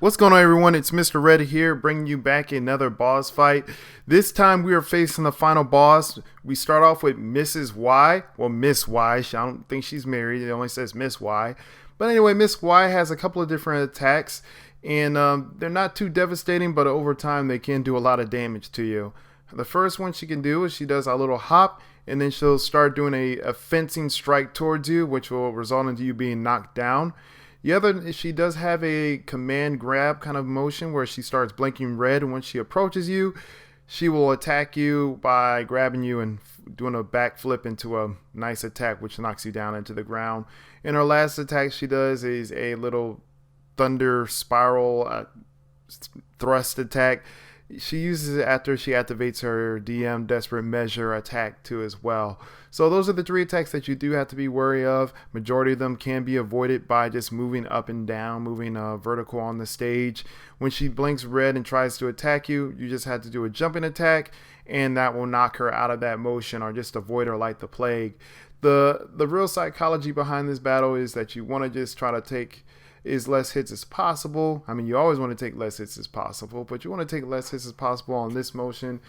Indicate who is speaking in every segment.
Speaker 1: What's going on, everyone? It's Mr. Red here, bringing you back another boss fight. This time we are facing the final boss. We start off with Mrs. Y, well, Miss Y. I don't think she's married. It only says Miss Y. But anyway, Miss Y has a couple of different attacks, and they're not too devastating, but over time they can do a lot of damage to you. The first one she can do is she does a little hop, and then she'll start doing a fencing strike towards you, which will result into you being knocked down. The other, she does have a command grab kind of motion where she starts blinking red, and when she approaches you, she will attack you by grabbing you and doing a backflip into a nice attack, which knocks you down into the ground. And her last attack she does is a little thunder spiral thrust attack. She uses it after she activates her DM Desperate Measure attack too as well. So those are the three attacks that you do have to be wary of. Majority of them can be avoided by just moving up and down, moving vertical on the stage. When she blinks red and tries to attack you, you just have to do a jumping attack, and that will knock her out of that motion or just avoid her like the plague. The real psychology behind this battle is that you want to just try to take as less hits as possible. I mean, you always want to take less hits as possible, but you want to take less hits as possible on this motion,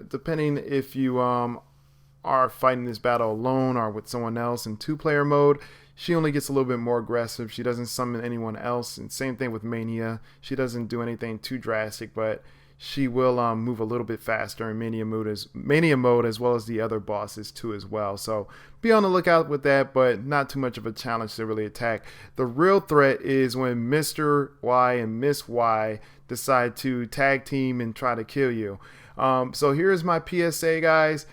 Speaker 1: depending if you are fighting this battle alone or with someone else in two-player mode. She only gets a little bit more aggressive. She doesn't summon anyone else, and same thing with Mania. She doesn't do anything too drastic, but she will move a little bit faster in Mania mode as well as the other bosses too as well. So be on the lookout with that, but not too much of a challenge to really attack. The real threat is when Mr.Y and Ms.Y decide to tag team and try to kill you. So here's my PSA, guys.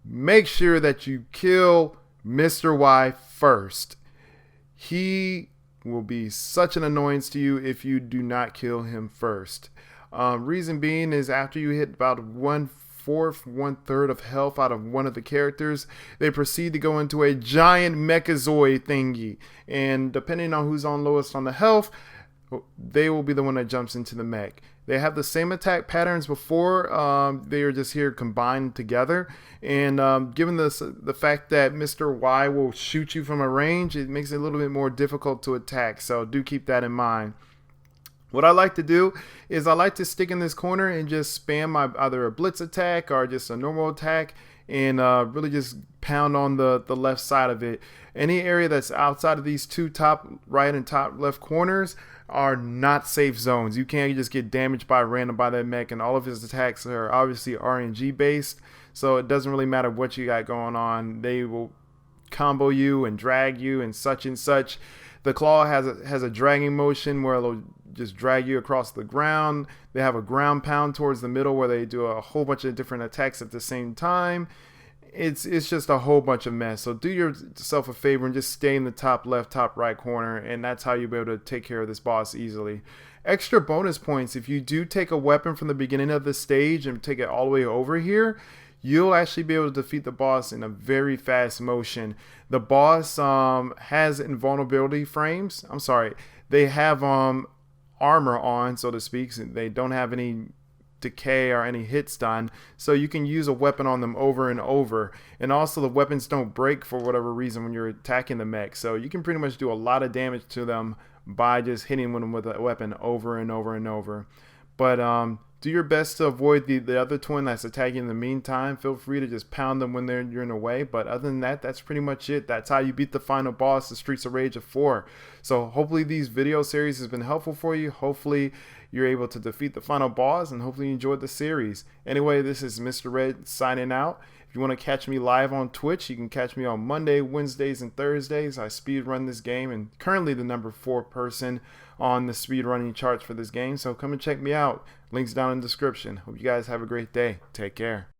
Speaker 1: Make sure that you kill Mr.Y first. He will be such an annoyance to you if you do not kill him first. Reason being is after you hit about 1/4, 1/3 of health out of one of the characters, they proceed to go into a giant mechazord thingy. And depending on who's on lowest on the health, they will be the one that jumps into the mech. They have the same attack patterns before. They are just here combined together. And given the fact that Mr.Y will shoot you from a range, it makes it a little bit more difficult to attack. So do keep that in mind. What I like to do is I like to stick in this corner and just spam either a blitz attack or just a normal attack, and really just pound on the left side of it. Any area that's outside of these two top right and top left corners are not safe zones. You can't just get damaged by random by that mech, and all of his attacks are obviously RNG based, so it doesn't really matter what you got going on. They will combo you and drag you and such and such. The claw has a dragging motion where it'll just drag you across the ground. They have a ground pound towards the middle where they do a whole bunch of different attacks at the same time. It's just a whole bunch of mess. So do yourself a favor and just stay in the top left, top right corner, and that's how you'll be able to take care of this boss easily. Extra bonus points: if you do take a weapon from the beginning of the stage and take it all the way over here, you'll actually be able to defeat the boss in a very fast motion. The boss has invulnerability frames. I'm sorry, they have armor on, so to speak. So they don't have any decay or any hits done, so you can use a weapon on them over and over. And also the weapons don't break for whatever reason when you're attacking the mech, so you can pretty much do a lot of damage to them by just hitting them with a weapon over and over and over. But do your best to avoid the other twin that's attacking in the meantime. Feel free to just pound them when you're in the way. But other than that, that's pretty much it. That's how you beat the final boss, the Streets of Rage of 4. So hopefully these video series has been helpful for you. Hopefully you're able to defeat the final boss, and hopefully you enjoyed the series. Anyway, this is Mr. Red signing out. If you want to catch me live on Twitch, you can catch me on Monday, Wednesdays, and Thursdays. I speed run this game and currently the number 4 person on the speed running charts for this game. So come and check me out. Links down in the description. Hope you guys have a great day. Take care.